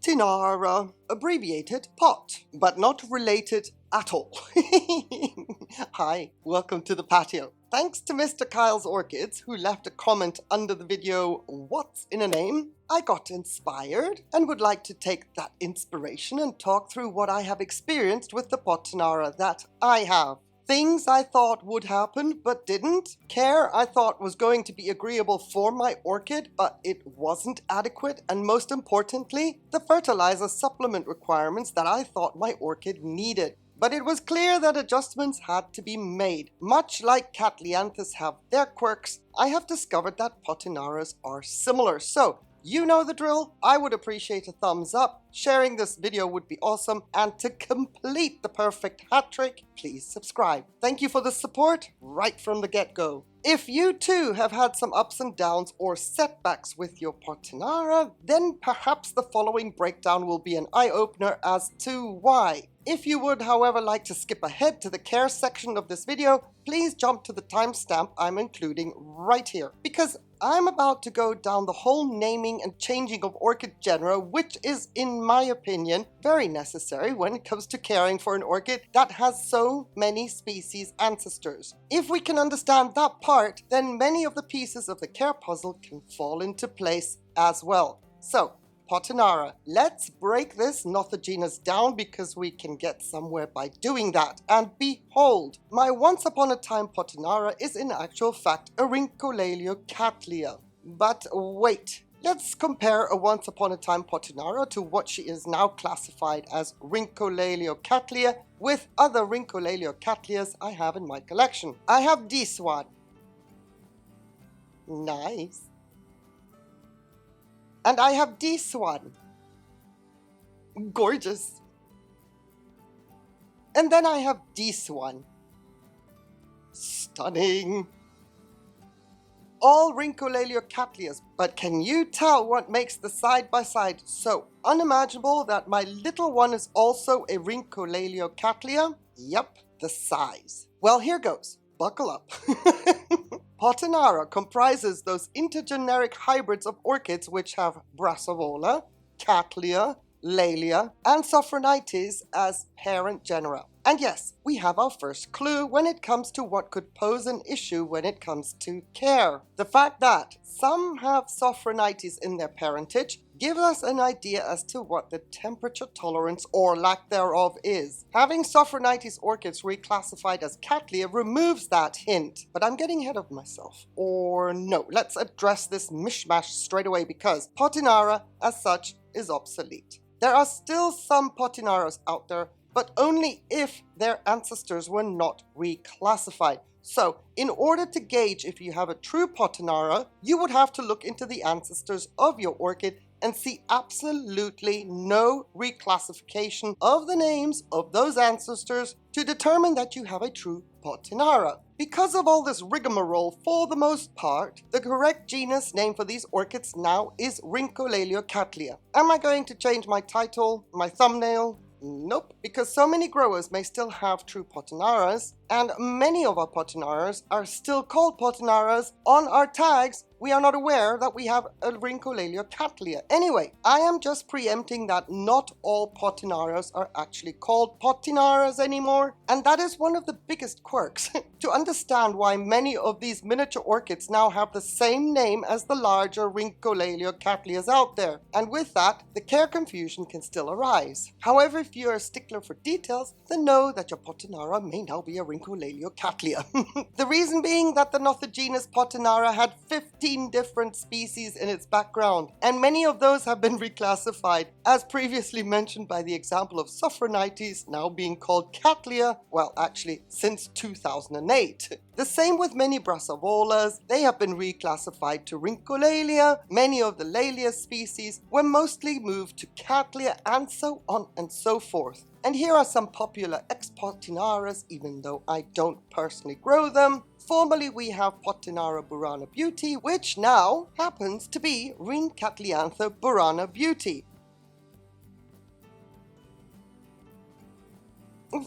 Potinara, abbreviated POT, but not related at all. Hi, welcome to the patio. Thanks to Mr. Kyle's Orchids, who left a comment under the video, "What's in a name?" I got inspired and would like to take that inspiration and talk through what I have experienced with the Potinara that I have. Things I thought would happen but didn't. Care I thought was going to be agreeable for my orchid but it wasn't adequate. And most importantly, the fertilizer supplement requirements that I thought my orchid needed. But it was clear that adjustments had to be made. Much like Cattleyanthus have their quirks, I have discovered that Potinaras are similar. So, you know the drill. I would appreciate a thumbs up. Sharing this video would be awesome. And to complete the perfect hat trick, please subscribe. Thank you for the support right from the get-go. If you too have had some ups and downs or setbacks with your Potinara, then perhaps the following breakdown will be an eye-opener as to why. If you would, however, like to skip ahead to the care section of this video, please jump to the timestamp I'm including right here, because I'm about to go down the whole naming and changing of orchid genera, which is, in my opinion, very necessary when it comes to caring for an orchid that has so many species ancestors. If we can understand that part, then many of the pieces of the care puzzle can fall into place as well. So, Potinara, let's break this nothogenus down because we can get somewhere by doing that. And behold, my once upon a time Potinara is in actual fact a Rhyncholaeliocattleya. But wait, let's compare a once upon a time Potinara to what she is now classified as Rhyncholaeliocattleya with other Rhyncholaeliocattleya's I have in my collection. I have this one. Nice. And I have this one. Gorgeous. And then I have this one. Stunning. All Rhyncholaeliocattleya's, but can you tell what makes the side-by-side so unimaginable that my little one is also a Rhyncholaeliocattleya? Yep, the size. Well, here goes. Buckle up. Potinara comprises those intergeneric hybrids of orchids which have Brassavola, Cattleya, Laelia, and Sophronitis as parent genera. And yes, we have our first clue when it comes to what could pose an issue when it comes to care. The fact that some have Sophronitis in their parentage gives us an idea as to what the temperature tolerance or lack thereof is. Having Sophronitis orchids reclassified as Cattleya removes that hint, but I'm getting ahead of myself. Or no, let's address this mishmash straight away because Potinara as such is obsolete. There are still some Potinaras out there, but only if their ancestors were not reclassified. So, in order to gauge if you have a true Potinara, you would have to look into the ancestors of your orchid and see absolutely no reclassification of the names of those ancestors to determine that you have a true Potinara. Because of all this rigmarole, for the most part, the correct genus name for these orchids now is Rhyncholaeliocattleya. Am I going to change my title, my thumbnail? Nope, because so many growers may still have true Potinaras, and many of our Potinaras are still called Potinaras. On our tags, we are not aware that we have a Rhyncholaeliocattleya. Anyway, I am just preempting that not all Potinaras are actually called Potinaras anymore, and that is one of the biggest quirks. To understand why many of these miniature orchids now have the same name as the larger Rhyncholaeliocattleya's out there, and with that, the care confusion can still arise. However, if you are a stickler for details, then know that your Potinara may now be a Rhyncholaeliocattleya. The reason being that the nothogenus Potinara had 15 different species in its background, and many of those have been reclassified, as previously mentioned by the example of Sophronitis now being called Cattleya, well actually since 2008. The same with many Brassavolas, they have been reclassified to Rhyncholaelea, many of the Laelia species were mostly moved to Cattleya, and so on and so forth. And here are some popular ex-Potinaras, even though I don't personally grow them. Formerly we have Potinara burana beauty, which now happens to be Rhyncholaeliocattleya burana beauty.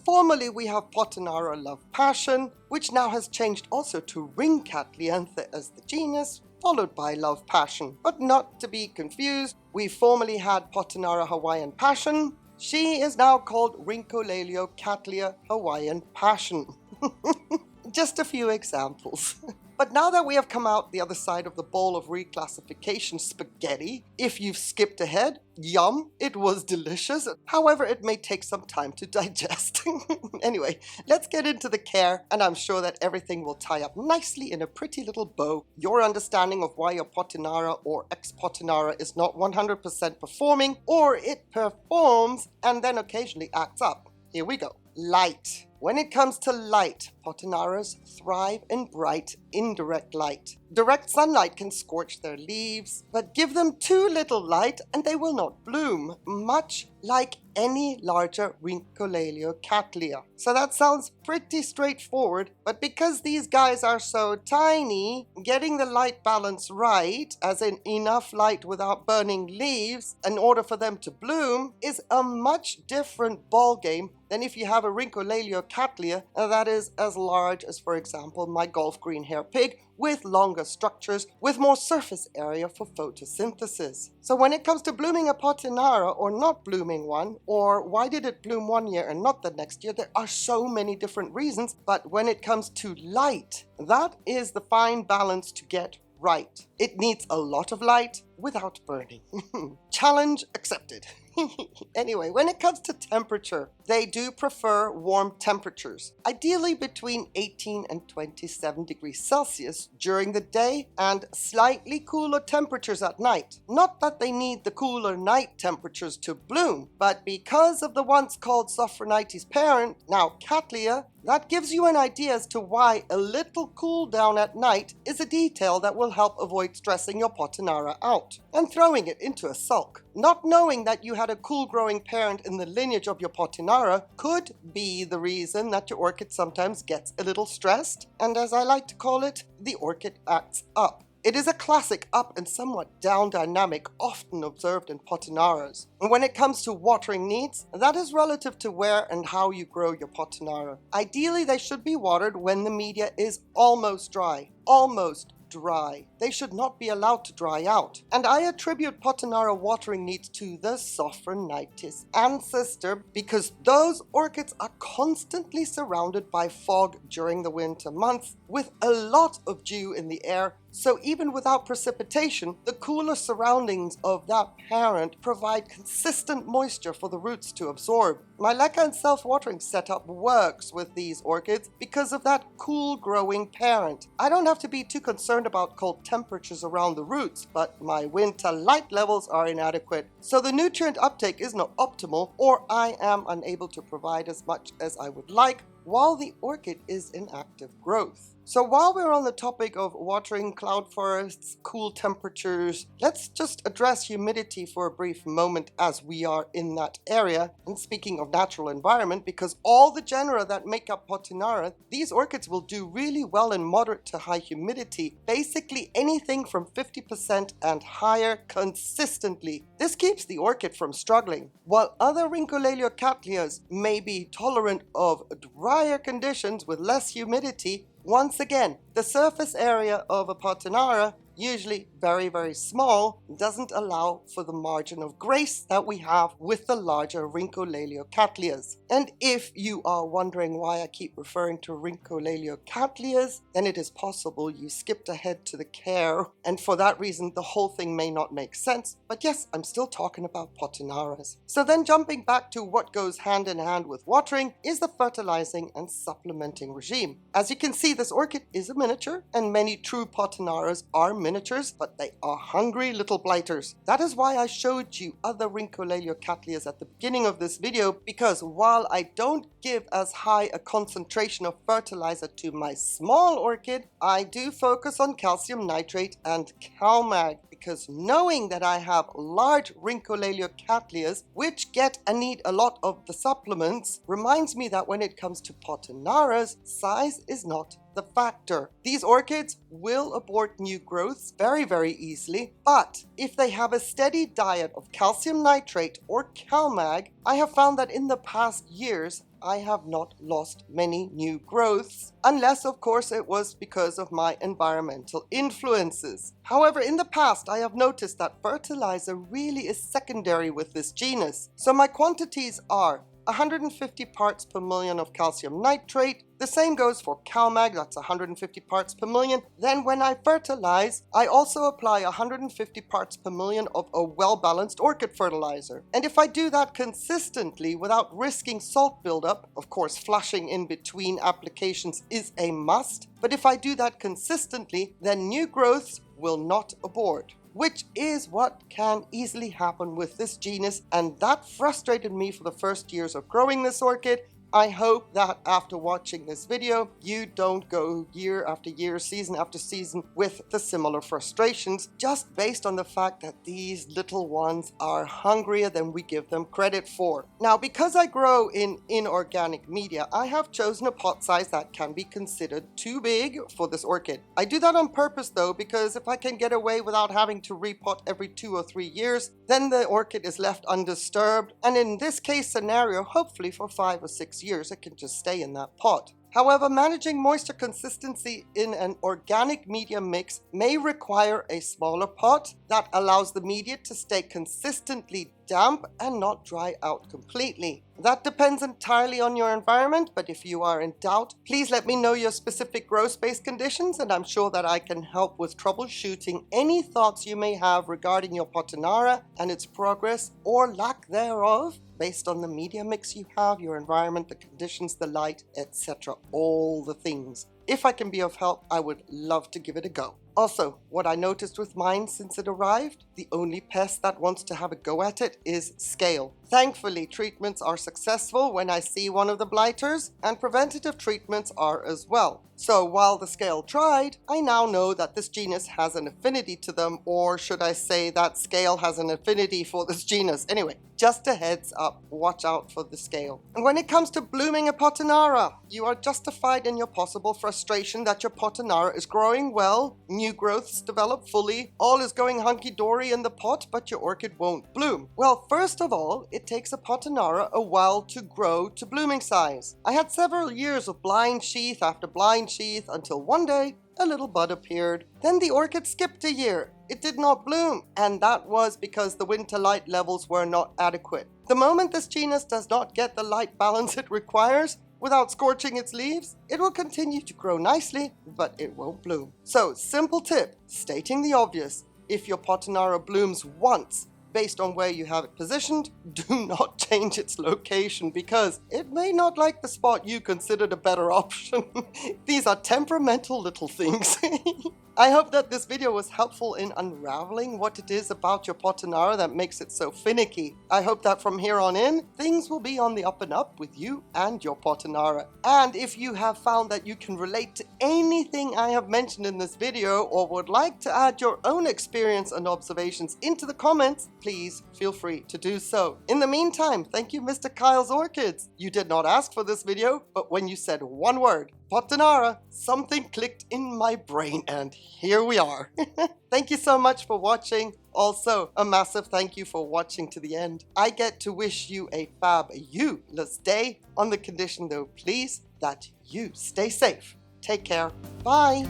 Formerly we have Potinara love passion, which now has changed also to Rhyncholaeliocattleya as the genus, followed by love passion. But not to be confused, we formerly had Potinara Hawaiian passion. She is now called Rhyncholaeliocattleya Hawaiian passion. Just a few examples. But now that we have come out the other side of the bowl of reclassification spaghetti, if you've skipped ahead, yum, it was delicious. However, it may take some time to digest. Anyway, let's get into the care, and I'm sure that everything will tie up nicely in a pretty little bow. Your understanding of why your Potinara or ex-Potinara is not 100% performing, or it performs and then occasionally acts up. Here we go. Light. When it comes to light, Potinaras thrive in bright, indirect light. Direct sunlight can scorch their leaves, but give them too little light and they will not bloom, much like any larger Rhyncholaeliocattleya. So that sounds pretty straightforward, but because these guys are so tiny, getting the light balance right, as in enough light without burning leaves, in order for them to bloom, is a much different ballgame than if you have a Rhyncholaeliocattleya that is as large as, for example, my golf green hair pig, with longer structures, with more surface area for photosynthesis. So when it comes to blooming a Potinara or not blooming one, or why did it bloom one year and not the next year, there are so many different reasons. But when it comes to light, that is the fine balance to get right. It needs a lot of light without burning. Challenge accepted. Anyway, when it comes to temperature, they do prefer warm temperatures, ideally between 18 and 27 degrees Celsius during the day and slightly cooler temperatures at night. Not that they need the cooler night temperatures to bloom, but because of the once called Sophronitis parent, now Cattleya, that gives you an idea as to why a little cool down at night is a detail that will help avoid stressing your Potinara out and throwing it into a sulk. Not knowing that you had a cool growing parent in the lineage of your Potinara could be the reason that your orchid sometimes gets a little stressed, and as I like to call it, the orchid acts up. It is a classic up and somewhat down dynamic often observed in Potinaras. And when it comes to watering needs, that is relative to where and how you grow your Potinara. Ideally, they should be watered when the media is almost dry. Almost dry. They should not be allowed to dry out. And I attribute Potinara watering needs to the Sophronitis ancestor because those orchids are constantly surrounded by fog during the winter months with a lot of dew in the air. So even without precipitation, the cooler surroundings of that parent provide consistent moisture for the roots to absorb. My Leca and self-watering setup works with these orchids because of that cool growing parent. I don't have to be too concerned about cold temperatures around the roots, but my winter light levels are inadequate. So the nutrient uptake is not optimal, or I am unable to provide as much as I would like while the orchid is in active growth. So while we're on the topic of watering, cloud forests, cool temperatures, let's just address humidity for a brief moment as we are in that area. And speaking of natural environment, because all the genera that make up Potinara, these orchids will do really well in moderate to high humidity, basically anything from 50% and higher consistently. This keeps the orchid from struggling. While other Rhyncholaeliocattleas may be tolerant of drier conditions with less humidity, once again, the surface area of a Potinara, usually very, very small, doesn't allow for the margin of grace that we have with the larger Rhyncholaeliocattleas. And if you are wondering why I keep referring to Rhyncholaeliocattleas, then it is possible you skipped ahead to the care, and for that reason the whole thing may not make sense. But yes, I'm still talking about Potinaras. So then jumping back to what goes hand in hand with watering is the fertilizing and supplementing regime. As you can see, this orchid is a miniature, and many true Potinaras are miniatures, but they are hungry little blighters. That is why I showed you other Rhyncholaeliocattleas at the beginning of this video, because while I don't give as high a concentration of fertilizer to my small orchid, I do focus on calcium nitrate and CalMag, because knowing that I have large Rhyncholaeliocattleas which get and need a lot of the supplements reminds me that when it comes to Potinaras, size is not the factor. These orchids will abort new growths very easily, but if they have a steady diet of calcium nitrate or CalMag, I have found that in the past years, I have not lost many new growths, unless of course it was because of my environmental influences. However, in the past I have noticed that fertilizer really is secondary with this genus. So my quantities are 150 parts per million of calcium nitrate. The same goes for CalMag, that's 150 parts per million. Then when I fertilize, I also apply 150 parts per million of a well-balanced orchid fertilizer. And if I do that consistently without risking salt buildup, of course flushing in between applications is a must, but if I do that consistently, then new growths will not abort, which is what can easily happen with this genus, and that frustrated me for the first years of growing this orchid. I hope that after watching this video, you don't go year after year, season after season with the similar frustrations, just based on the fact that these little ones are hungrier than we give them credit for. Now, because I grow in inorganic media, I have chosen a pot size that can be considered too big for this orchid. I do that on purpose though, because if I can get away without having to repot every 2 or 3 years, then the orchid is left undisturbed, and in this case scenario, hopefully for 5 or 6 years, it can just stay in that pot. However, managing moisture consistency in an organic media mix may require a smaller pot that allows the media to stay consistently damp and not dry out completely. That depends entirely on your environment, but if you are in doubt, please let me know your specific grow space conditions, and I'm sure that I can help with troubleshooting any thoughts you may have regarding your Potinara and its progress or lack thereof, based on the media mix you have, your environment, the conditions, the light, etc. All the things. If I can be of help, I would love to give it a go. Also, what I noticed with mine since it arrived, the only pest that wants to have a go at it is scale. Thankfully, treatments are successful when I see one of the blighters, and preventative treatments are as well. So while the scale tried, I now know that this genus has an affinity to them, or should I say that scale has an affinity for this genus. Anyway, just a heads up, watch out for the scale. And when it comes to blooming a Potinara, you are justified in your possible frustration that your Potinara is growing well, new growths develop fully, all is going hunky-dory in the pot, but your orchid won't bloom. Well, first of all, it takes a Potinara a while to grow to blooming size. I had several years of blind sheath after blind sheath until one day a little bud appeared. Then the orchid skipped a year. It did not bloom, and that was because the winter light levels were not adequate. The moment this genus does not get the light balance it requires, without scorching its leaves, it will continue to grow nicely, but it won't bloom. So, simple tip, stating the obvious, if your Potinara blooms once, based on where you have it positioned, do not change its location because it may not like the spot you considered a better option. These are temperamental little things. I hope that this video was helpful in unraveling what it is about your Potinara that makes it so finicky. I hope that from here on in, things will be on the up and up with you and your Potinara. And if you have found that you can relate to anything I have mentioned in this video or would like to add your own experience and observations into the comments, please feel free to do so. In the meantime, thank you, Mr. Kyle's Orchids. You did not ask for this video, but when you said one word, Potinara, something clicked in my brain, and here we are. Thank you so much for watching. Also, a massive thank you for watching to the end. I get to wish you a fabulous day, on the condition though, please, that you stay safe. Take care. Bye.